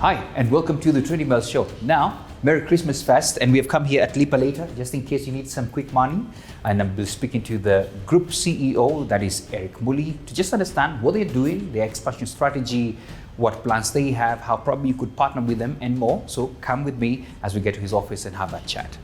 Hi, and welcome to the Trading Bell Show. Now, Merry Christmas Fest, and we have come here at Lipa later, just in case you need some quick money. And I'm speaking to the group CEO, that is Eric Muli, to just understand what they're doing, their expansion strategy, what plans they have, how probably you could partner with them, and more. So come with me as we get to his office and have that chat.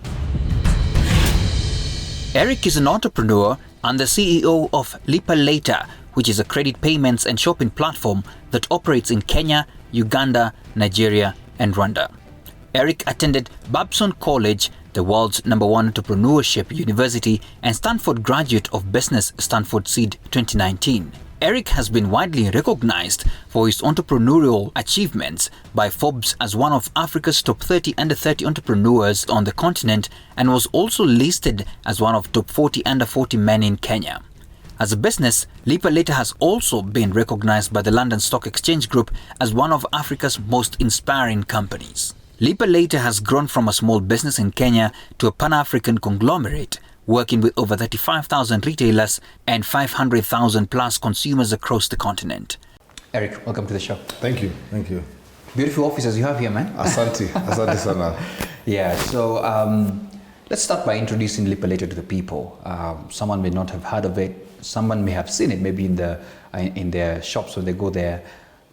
Eric is an entrepreneur and the CEO of Lipa Later, which is a credit payments and shopping platform that operates in Kenya, Uganda, Nigeria, and Rwanda. Eric attended Babson College, the world's #1 entrepreneurship university, and Stanford graduate of Business Stanford Seed 2019. Eric has been widely recognized for his entrepreneurial achievements by Forbes as one of Africa's top 30 under 30 entrepreneurs on the continent, and was also listed as one of top 40 under 40 men in Kenya. As a business, Lipa Later has also been recognized by the London Stock Exchange Group as one of Africa's most inspiring companies. Lipa Later has grown from a small business in Kenya to a Pan-African conglomerate, working with over 35,000 retailers and 500,000 plus consumers across the continent. Eric, welcome to the show. Thank you. Beautiful offices you have here, man. Asante sana. Yeah, so let's start by introducing Lipa Later to the people. Someone may not have heard of it. Someone may have seen it, maybe in their shops when they go there.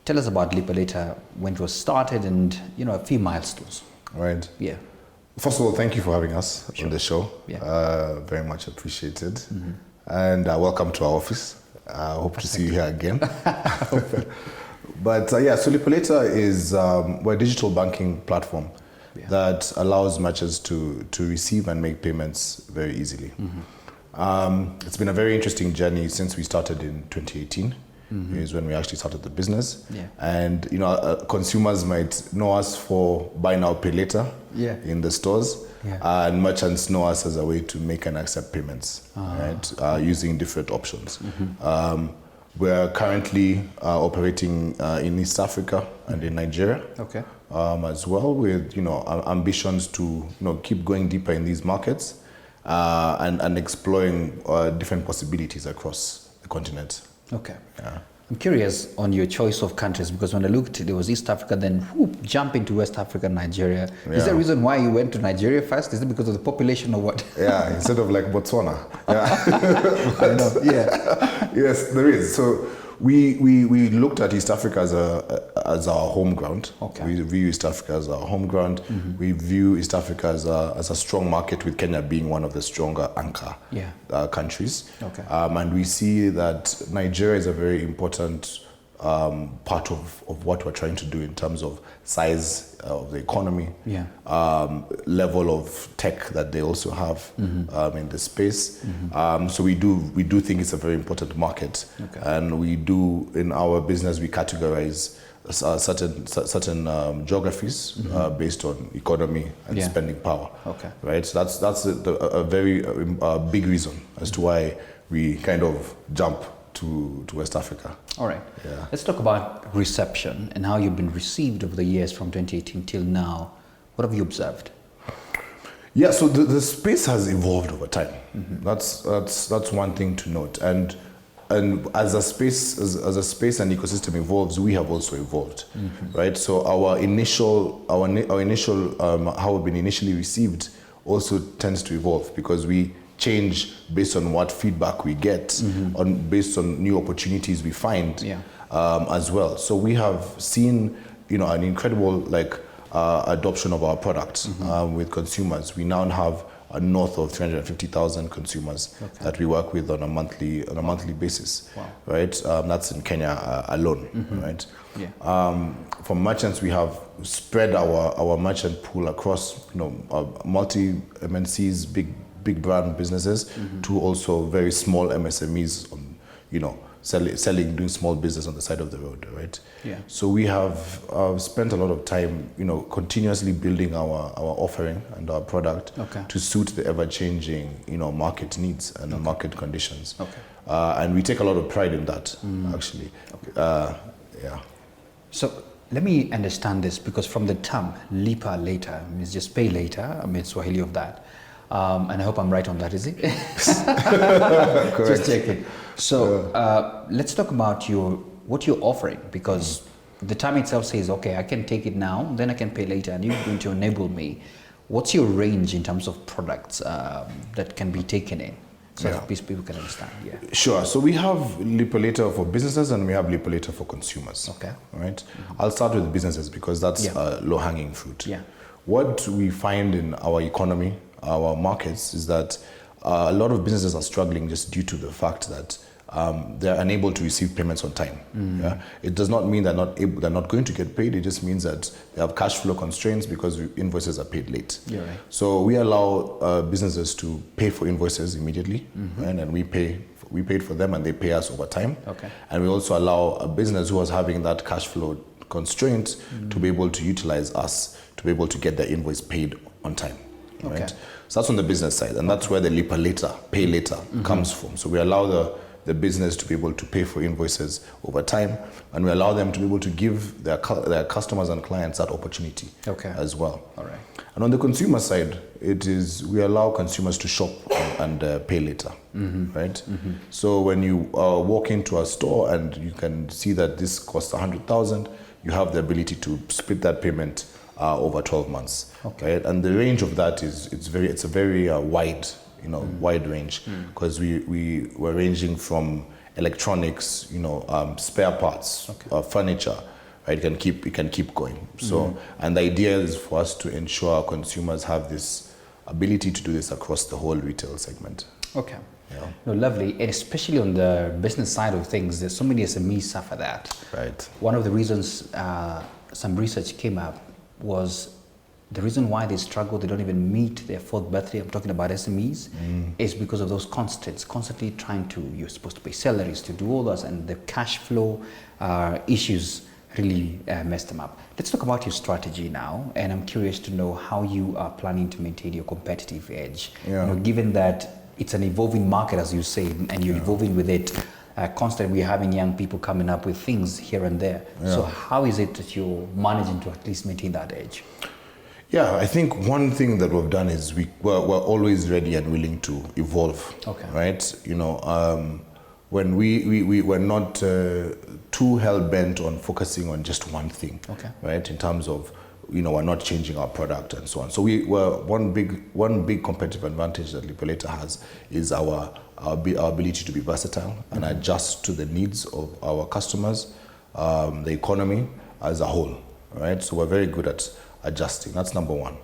Tell us about Lipa Later, when it was started, and a few milestones. Right. Yeah. First of all, thank you for having us on the show. Yeah. Very much appreciated. Mm-hmm. And welcome to our office. Hope to see you here again. But so Lipa Later is we're a digital banking platform that allows merchants to receive and make payments very easily. Mm-hmm. It's been a very interesting journey since we started in 2018. Mm-hmm. Is when we actually started the business. Yeah. And consumers might know us for buy now, pay later in the stores. Yeah. And merchants know us as a way to make and accept payments, right? Using different options. Mm-hmm. We're currently operating in East Africa and in Nigeria. Okay. As well, with ambitions to keep going deeper in these markets and exploring different possibilities across the continent. Okay. Yeah. I'm curious on your choice of countries, because when I looked, there was East Africa, then jump into West Africa, Nigeria. Yeah. Is there a reason why you went to Nigeria first? Is it because of the population or what? Yeah, instead of like Botswana. Yeah. I know. Yeah. Yes, there is. So we looked at East Africa as our home ground. Okay. We view East Africa as our home ground. Mm-hmm. We view East Africa as a strong market, with Kenya being one of the stronger anchor countries. Okay. And we see that Nigeria is a very important part of what we're trying to do in terms of size of the economy, level of tech that they also have in the space. Mm-hmm. So we do think it's a very important market, and we do, in our business, we categorize certain geographies based on economy and spending power. Okay. Right. So that's a very big reason as to why we kind of jump to West Africa. All right. Yeah. Let's talk about reception and how you've been received over the years from 2018 till now. What have you observed? Yeah, so the space has evolved over time. Mm-hmm. That's one thing to note. And as a space and ecosystem evolves, we have also evolved, right? So our initial how we've been initially received also tends to evolve, because we change based on what feedback we get, based on new opportunities we find as well. So we have seen an incredible adoption of our products with consumers. We now have north of 350,000 consumers that we work with on a monthly basis. Wow. Right? That's in Kenya alone. Right? Yeah. For merchants, we have spread our merchant pool across multi MNCs, big brand businesses, to also very small MSMEs on selling, doing small business on the side of the road, right? Yeah. So we have spent a lot of time, continuously building our offering and our product to suit the ever-changing, market needs and market conditions. Okay. And we take a lot of pride in that, actually. Okay. Yeah. So let me understand this, because from the term Lipa Later means just pay later. I mean, Swahili of that. And I hope I'm right on that, is it? Correct. Just checking. So let's talk about what you're offering, because the time itself says, okay, I can take it now, then I can pay later, and you're going to enable me. What's your range in terms of products that can be taken in? So that people can understand. Yeah. Sure. So we have Lipa Later for businesses and we have Lipa Later for consumers. Okay. Right. Mm-hmm. I'll start with businesses because that's low-hanging fruit. Yeah. What we find in our economy, our markets, is that a lot of businesses are struggling just due to the fact that they're unable to receive payments on time. Yeah? It does not mean they're not going to get paid. It just means that they have cash flow constraints because invoices are paid late. Right. So we allow businesses to pay for invoices immediately, right? And we paid for them and they pay us over time. Okay. And we also allow a business who was having that cash flow constraint to be able to utilize us to be able to get their invoice paid on time. Right? Okay. So that's on the business side, and that's where the Lipa Later, pay later comes from. So we allow the business to be able to pay for invoices over time, and we allow them to be able to give their customers and clients that opportunity as well. All right. And on the consumer side, we allow consumers to shop and pay later, right? So when you walk into a store and you can see that this costs 100,000, you have the ability to split that payment over 12 months, right? And the range of that it's a very wide, wide range, because we're ranging from electronics, spare parts, furniture, right? It can keep going. So, and the idea is for us to ensure our consumers have this ability to do this across the whole retail segment. Okay. Yeah. No, lovely. And especially on the business side of things, there's so many SMEs suffer that. Right. One of the reasons some research came up was the reason why they struggle, they don't even meet their fourth birthday, I'm talking about SMEs, is because of those constants, constantly trying to, you're supposed to pay salaries to do all those, and the cash flow issues really mess them up. Let's talk about your strategy now, and I'm curious to know how you are planning to maintain your competitive edge. Yeah. Given that it's an evolving market, as you say, and you're evolving with it, constantly we're having young people coming up with things here and there. Yeah. So how is it that you're managing to at least maintain that edge? Yeah, I think one thing that we've done is we're always ready and willing to evolve. Okay. Right? When we're not too hell-bent on focusing on just one thing. Okay. Right? In terms of, we're not changing our product and so on. So one big competitive advantage that Lipa Later has is our ability to be versatile and adjust to the needs of our customers, the economy as a whole. Right? So we're very good at adjusting. That's number one.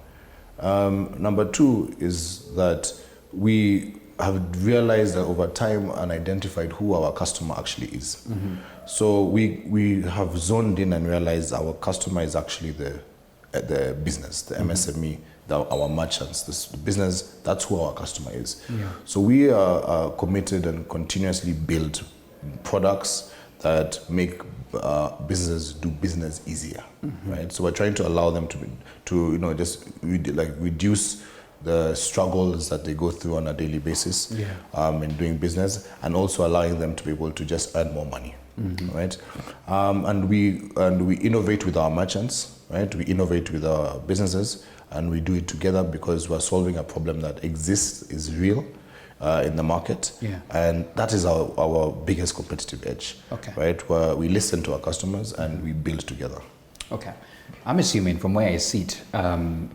Number two is that we have realized that over time and identified who our customer actually is. So we have zoned in and realized our customer is actually the business, the MSME, our merchants, the business. That's who our customer is. Yeah. So we are committed and continuously build products that make businesses do business easier, right? So we're trying to allow them to just reduce the struggles that they go through on a daily basis in doing business, and also allowing them to be able to just earn more money, right? And we innovate with our merchants, right? We innovate with our businesses, and we do it together because we're solving a problem that exists, is real. In the market, and that is our biggest competitive edge, right? Where we listen to our customers and we build together. Okay. I'm assuming from where I sit,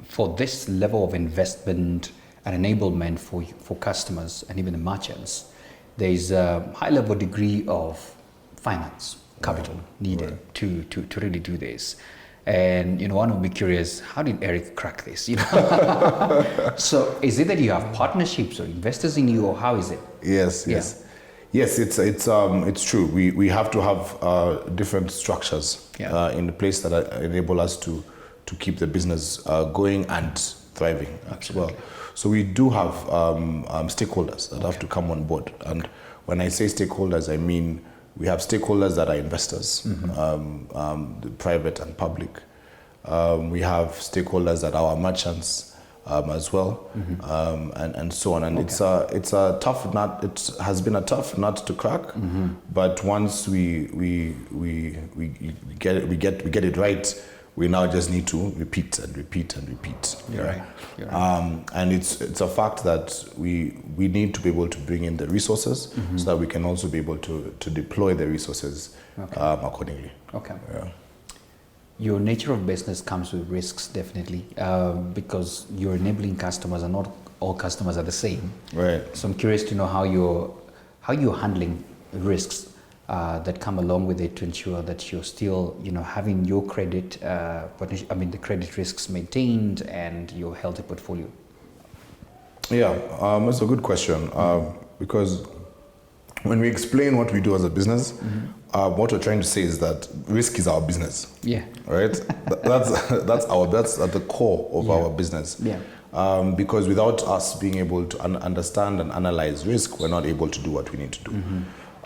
for this level of investment and enablement for customers and even the merchants, there is a high level degree of finance capital needed to really do this. And one would be curious, how did Eric crack this? So is it that you have partnerships or investors in you, or how is it? Yes. It's true. We have to have different structures in place that enable us to keep the business going and thriving as well. So we do have stakeholders that have to come on board. And when I say stakeholders, I mean we have stakeholders that are investors, the private and public. We have stakeholders that are our merchants as well, and so on. And it's a tough nut. It has been a tough nut to crack, but once we get it right, we now just need to repeat and repeat and repeat. You're right. And it's a fact that we need to be able to bring in the resources so that we can also be able to deploy the resources accordingly. Okay. Yeah. your nature of business comes with risks, definitely, because you're enabling customers, and not all customers are the same. Right. So I'm curious to know how you're handling risks that come along with it to ensure that you're still, having your credit, the credit risks maintained and your healthy portfolio. Yeah, that's a good question, because when we explain what we do as a business, what we're trying to say is that risk is our business. Yeah. Right. That's at the core of our business. Yeah. Because without us being able to understand and analyze risk, we're not able to do what we need to do.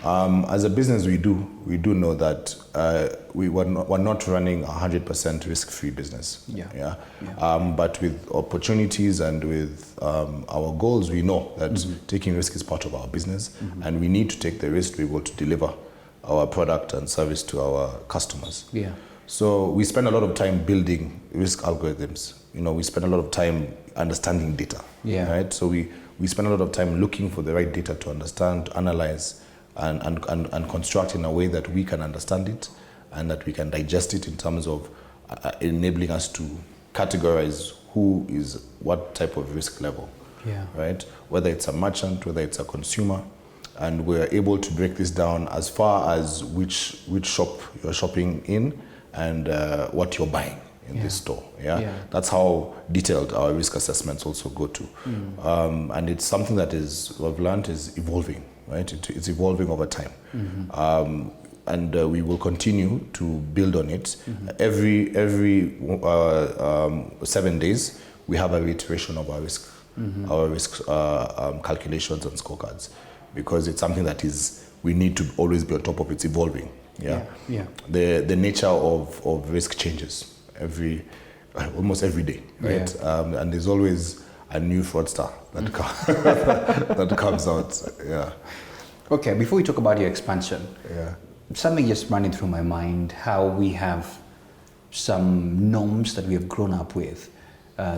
As a business, we do know that we're not running 100% risk-free business. Yeah. But with opportunities and with our goals, we know that taking risk is part of our business, and we need to take the risk to be able to deliver our product and service to our customers. Yeah. So we spend a lot of time building risk algorithms. We spend a lot of time understanding data. Yeah. Right. So we spend a lot of time looking for the right data to understand, to analyze, and construct in a way that we can understand it and that we can digest it in terms of enabling us to categorize who is what type of risk level. Yeah. Right. Whether it's a merchant, whether it's a consumer, and we're able to break this down as far as which shop you're shopping in and what you're buying in this store. Yeah? That's how detailed our risk assessments also go to. And it's something that we've learned is evolving, right? It's evolving over time. And we will continue to build on it. Every 7 days, we have a reiteration of our risk calculations and scorecards, because it's something that we need to always be on top of. It's evolving. Yeah. The nature of risk changes almost every day, right? And there's always a new fraudster that comes out. Yeah. Okay, before we talk about your expansion, something just running through my mind, how we have some norms that we have grown up with,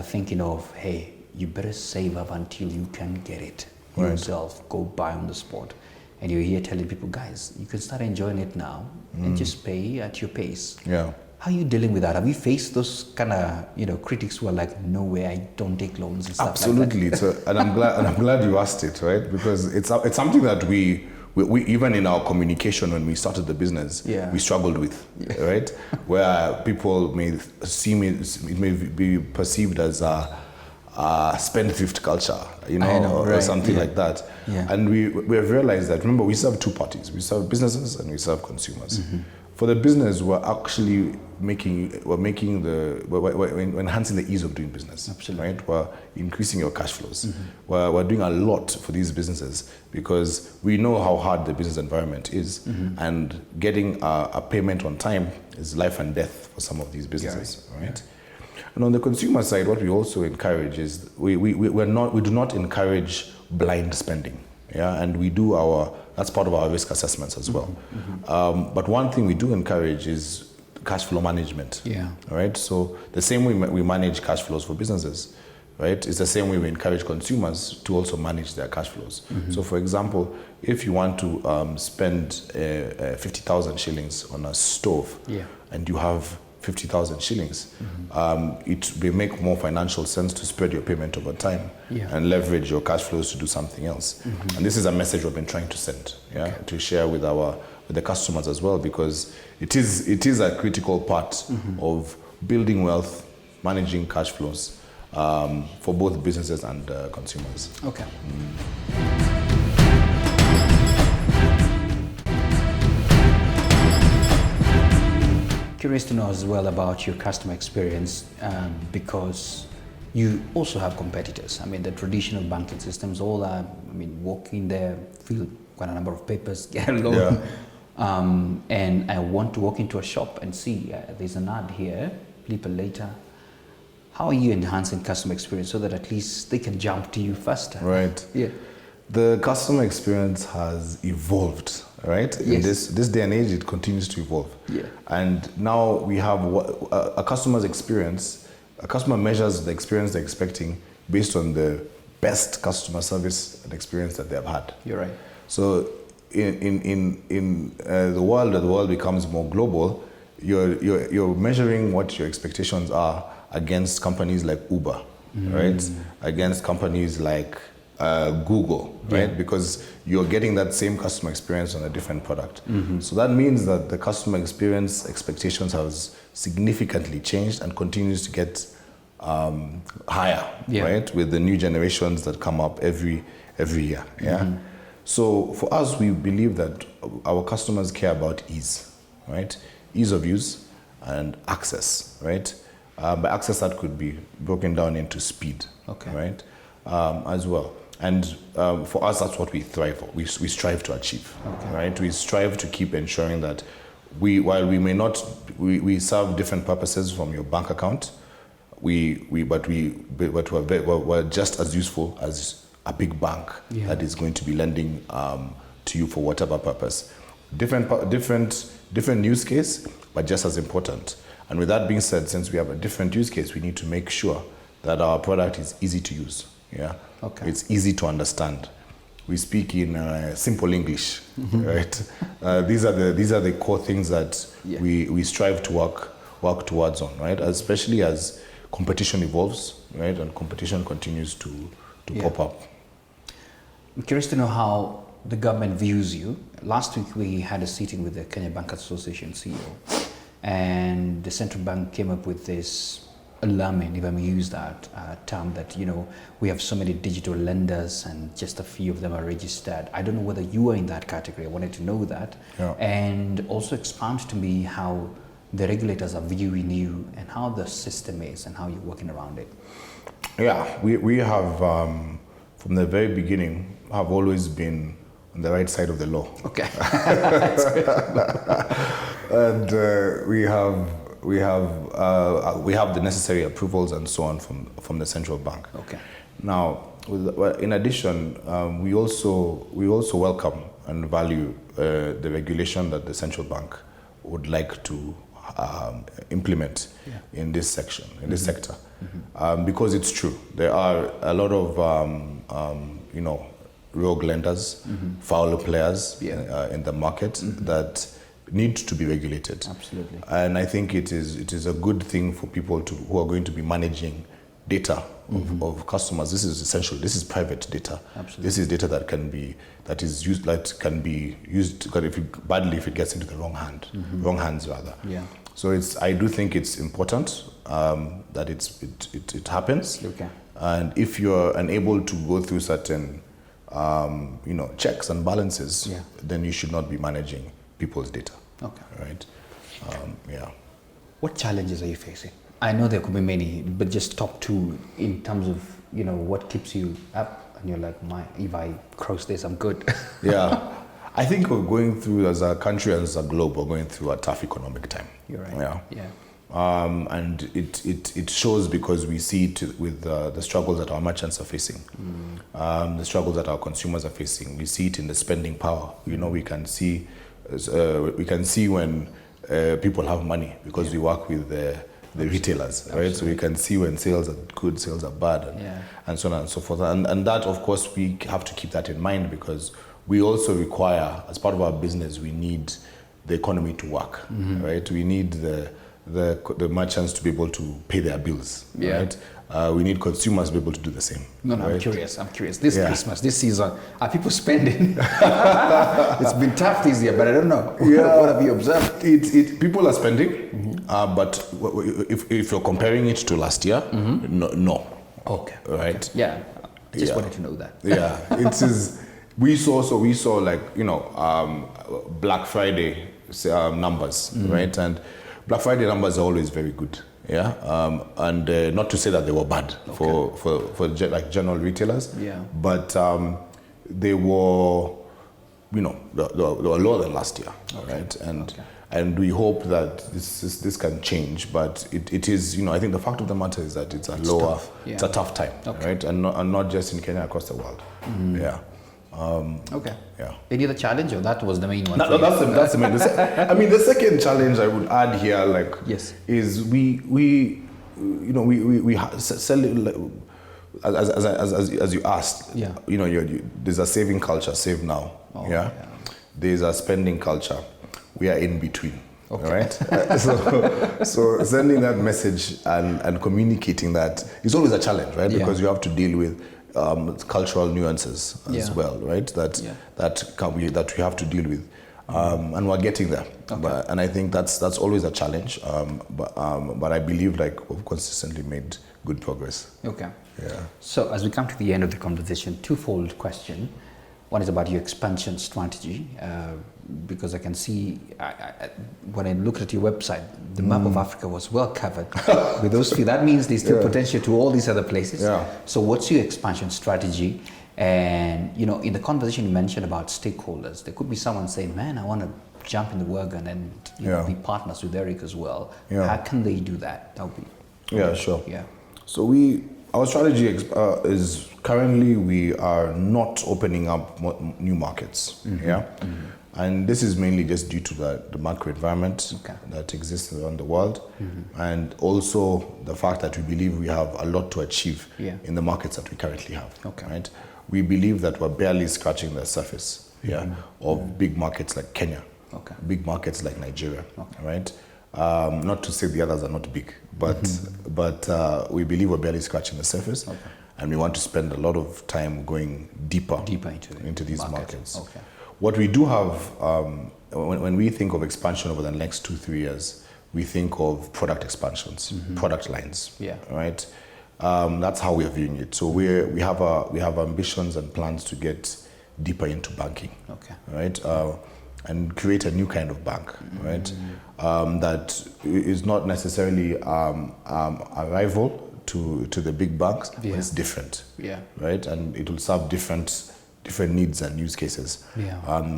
thinking of, hey, you better save up until you can get it yourself, go buy on the spot. And you're here telling people, guys, you can start enjoying it now and just pay at your pace. Yeah. How are you dealing with that? Have you faced those kind of, critics who are like, no way, I don't take loans and stuff Absolutely. like that? And I'm glad you asked it, right? Because it's something that we even in our communication when we started the business, we struggled with, right? Where people may it may be perceived as a spendthrift culture, or something like that. Yeah. And we have realized that, remember, we serve two parties. We serve businesses and we serve consumers. For the business, we're actually we're enhancing the ease of doing business. Absolutely. Right? We're increasing your cash flows. We're doing a lot for these businesses because we know how hard the business environment is, and getting a payment on time is life and death for some of these businesses, right? And on the consumer side, what we also encourage is we do not encourage blind spending. Yeah, and that's part of our risk assessments as well. But one thing we do encourage is cash flow management. Yeah. Right. So the same way we manage cash flows for businesses, right? It's the same way we encourage consumers to also manage their cash flows. So, for example, if you want to spend 50,000 shillings on a stove, and you have 50,000 shillings, it will make more financial sense to spread your payment over time and leverage your cash flows to do something else. And this is a message we've been trying to send, to share with the customers as well, because it is a critical part of building wealth, managing cash flows for both businesses and consumers. Okay. Curious to know as well about your customer experience, because you also have competitors. I mean, the traditional banking systems all are, walk in there, fill quite a number of papers, get a loan. And I want to walk into a shop and see there's an ad here, Lipa later. How are you enhancing customer experience so that at least they can jump to you faster? Right. Yeah. The customer experience has evolved, right? In this day and age, it continues to evolve. Yeah. And now we have a customer's experience. A customer measures the experience they're expecting based on the best customer service and experience that they have had. You're right. So in the world, as the world becomes more global, you're measuring what your expectations are against companies like Uber, right? Against companies like Google, right? Because you're getting that same customer experience on a different product. So that means that the customer experience expectations has significantly changed and continues to get higher, right? With the new generations that come up every year, So for us, we believe that our customers care about ease, right? Ease of use and access, right? By access, that could be broken down into speed, right? As well. And for us, that's what we thrive for. We strive to achieve, right? We strive to keep ensuring that while we may not, we serve different purposes from your bank account, but we're just as useful as a big bank that is going to be lending to you for whatever purpose. Different use case, but just as important. And with that being said, since we have a different use case, we need to make sure that our product is easy to use. It's easy to understand. We speak in simple English, right? These are the core things that we strive to work towards on, right? Especially as competition evolves, right? And competition continues to pop up. I'm curious to know how the government views you. Last week we had a sitting with the Kenya Bankers Association CEO, and the central bank came up with this alarming, if I may use that term, that we have so many digital lenders and just a few of them are registered. I don't know whether you are in that category. I wanted to know that, and also expand to me how the regulators are viewing you and how the system is and how you're working around it. Yeah, we have from the very beginning have always been on the right side of the law. Okay. And we have the necessary approvals and so on from the central bank. Okay. Now, in addition, we also welcome and value the regulation that the central bank would like to implement in this section, in this sector, because it's true. There are a lot of rogue lenders, foul players in the market that need to be regulated. Absolutely. And I think it is a good thing for people who are going to be managing data of customers. This is essential. This is private data. Absolutely. This is data that can be used badly if it gets into the wrong hands rather. Yeah. So I do think it's important that it happens. Okay. And if you're unable to go through certain checks and balances, then you should not be managing people's data. Okay. Right. What challenges are you facing? I know there could be many, but just top two in terms of what keeps you up, and you're like, if I cross this, I'm good. Yeah, I think we're going through, as a country and as a globe, we're going through a tough economic time. You're right. Yeah. And it shows because we see it with the struggles that our merchants are facing, the struggles that our consumers are facing. We see it in the spending power. We can see when people have money because we work with the retailers, right? Absolutely. So we can see when sales are good, sales are bad, and so on and so forth. And that, of course, we have to keep that in mind because we also require, as part of our business, we need the economy to work, right? We need the merchants to be able to pay their bills, right? We need consumers to be able to do the same. No, right? I'm curious. This Christmas, this season, are people spending? It's been tough this year, but I don't know. What have you observed? People are spending, but if you're comparing it to last year, no. Okay. Right? Okay. Yeah. I just wanted to know that. Yeah. It is. We saw like Black Friday numbers, right? And Black Friday numbers are always very good. Yeah, and not to say that they were bad for like general retailers. Yeah. But they were, they were lower than last year, right? And we hope that this can change. But it is, I think the fact of the matter is that it's a tough time, right? And not just in Kenya, across the world. Yeah. Okay. Yeah. Any other challenge, or that was the main one? That's the main. The second challenge I would add here, is we sell it, as you asked. Yeah. There's a saving culture, save now. There's a spending culture. We are in between. Okay. Right? So sending that message and communicating that is always a challenge, right? Because you have to deal with cultural nuances as well, right? That we have to deal with, and we're getting there. Okay. And I think that's always a challenge. But I believe we've consistently made good progress. Okay. Yeah. So as we come to the end of the conversation, twofold question. One is about your expansion strategy, because I can see when I look at your website, the map of Africa was well covered with those few. That means there's still potential to all these other places. Yeah. So what's your expansion strategy? And in the conversation you mentioned about stakeholders, there could be someone saying, "Man, I want to jump in the wagon and be partners with Eric as well." Yeah. How can they do that? That would be sure. Yeah. So our strategy is currently we are not opening up new markets. Mm-hmm. Yeah. Mm-hmm. And this is mainly just due to the macro environment that exists around the world, and also the fact that we believe we have a lot to achieve in the markets that we currently have. Okay. Right? We believe that we're barely scratching the surface of big markets like Kenya, big markets like Nigeria, right? Not to say the others are not big, but we believe we're barely scratching the surface, and we want to spend a lot of time going deeper into these markets. Okay. What we do have, when we think of expansion over the next 2-3 years, we think of product expansions, product lines, right? That's how we are viewing it. So we have ambitions and plans to get deeper into banking, right? And create a new kind of bank, right? That is not necessarily a rival to the big banks, but it's different, right? And it will serve different needs and use cases.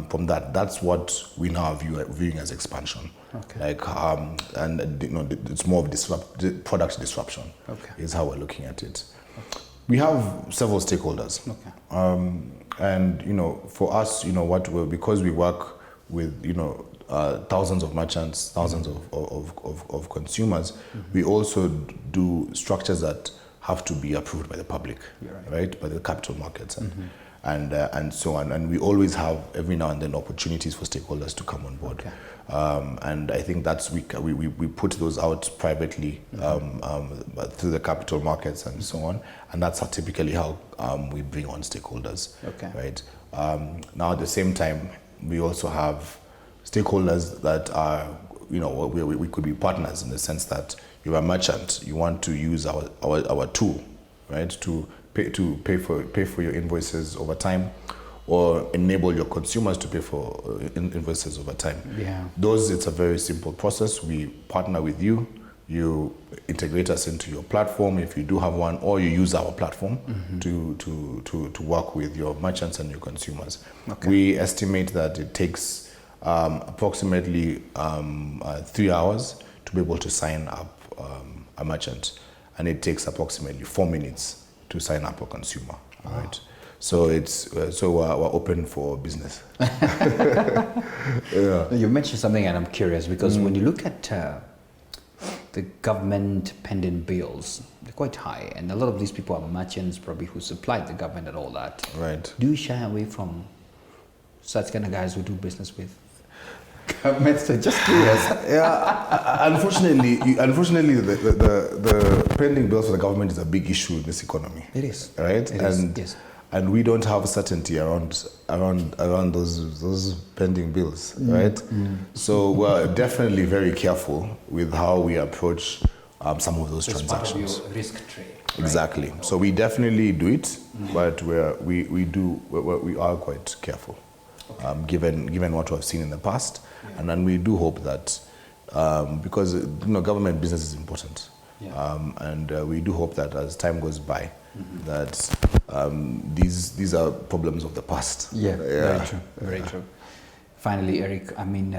From that's what we now are viewing as expansion. And it's more of product disruption is how we're looking at it. We have several stakeholders, and for us, because we work with thousands of merchants, thousands of consumers, we also do structures that have to be approved by the public, right? By the capital markets and so on. And we always have every now and then opportunities for stakeholders to come on board. And I think that's we put those out privately through the capital markets and so on. And that's typically how we bring on stakeholders, right? Now at the same time, we also have stakeholders that are, we could be partners in the sense that you're a merchant, you want to use our tool, right, to pay for your invoices over time, or enable your consumers to pay for invoices over time. It's a very simple process. We partner with you. You integrate us into your platform if you do have one, or you use our platform to work with your merchants and your consumers. We estimate that it takes approximately 3 hours to be able to sign up a merchant, and it takes approximately 4 minutes to sign up a consumer. Right? So we're open for business. You mentioned something, and I'm curious because when you look at the government pending bills, they're quite high, and a lot of these people are merchants probably who supplied the government and all that. Right. Do you shy away from such kind of guys who do business with governments? Just curious. Unfortunately, the pending bills for the government is a big issue in this economy. It is. Right? And we don't have certainty around those pending bills, right? So we're definitely very careful with how we approach some of those transactions. Part of your risk trade. Right? Exactly. So we definitely do it, but we are quite careful, given what we've seen in the past, and then we do hope that because government business is important, and we do hope that as time goes by, that these are problems of the past. Very true. Finally, Eric, I mean,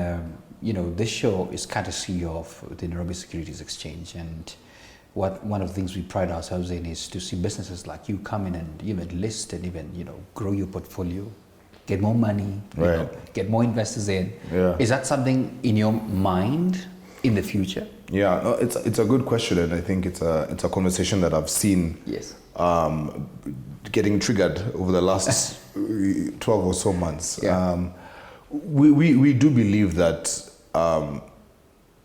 this show is courtesy of the Nairobi Securities Exchange, and one of the things we pride ourselves in is to see businesses like you come in and even list and even grow your portfolio, get more money, get more investors in. Is that something in your mind in the future? It's a good question, and I think it's a conversation that I've seen getting triggered over the last 12 or so months. We do believe that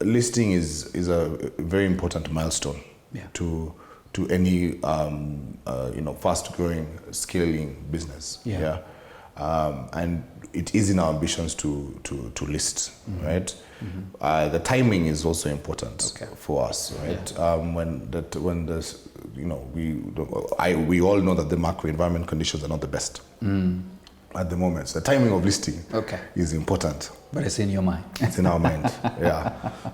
listing is a very important milestone to any fast-growing, scaling business. And it is in our ambitions to list, right? The timing is also important for us, right? We all know that the macro environment conditions are not the best at the moment. So the timing of listing is important. But it's in your mind. It's in our mind. Yeah,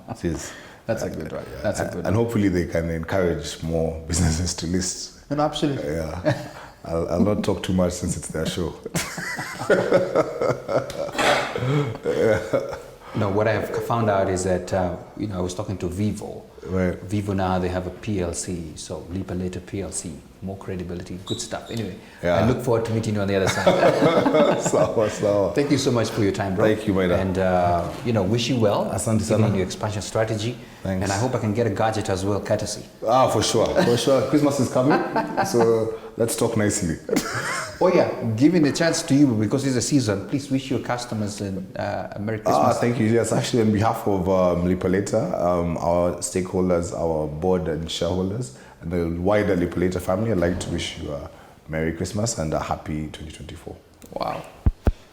it is. That's a good one. That's a good and hopefully they can encourage more businesses to list. No, absolutely. Yeah. I'll not talk too much since it's their show. No, what I have found out is that, I was talking to Vivo. Right. Vivo now, they have a PLC, so Lipa Later PLC, more credibility, good stuff. Anyway, I look forward to meeting you on the other side. Sawa. Thank you so much for your time, bro. Thank you, Maida. And, wish you well. Asante sana. In your expansion strategy. Thanks. And I hope I can get a gadget as well, courtesy. For sure. Christmas is coming, so let's talk nicely. Oh yeah, giving the chance to you because it's a season. Please wish your customers a Merry Christmas. Thank you. Yes, actually, on behalf of Lipa Later, our stakeholders, our board and shareholders, and the wider Lipa Later family, I'd like to wish you a Merry Christmas and a happy 2024. Wow,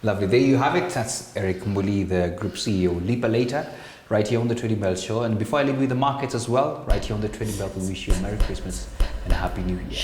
lovely. There you have it. That's Eric Muli, the Group CEO, Lipa Later, right here on the Trading Bell Show. And before I leave with the markets as well, right here on the Trading Bell, we wish you a Merry Christmas and a Happy New Year.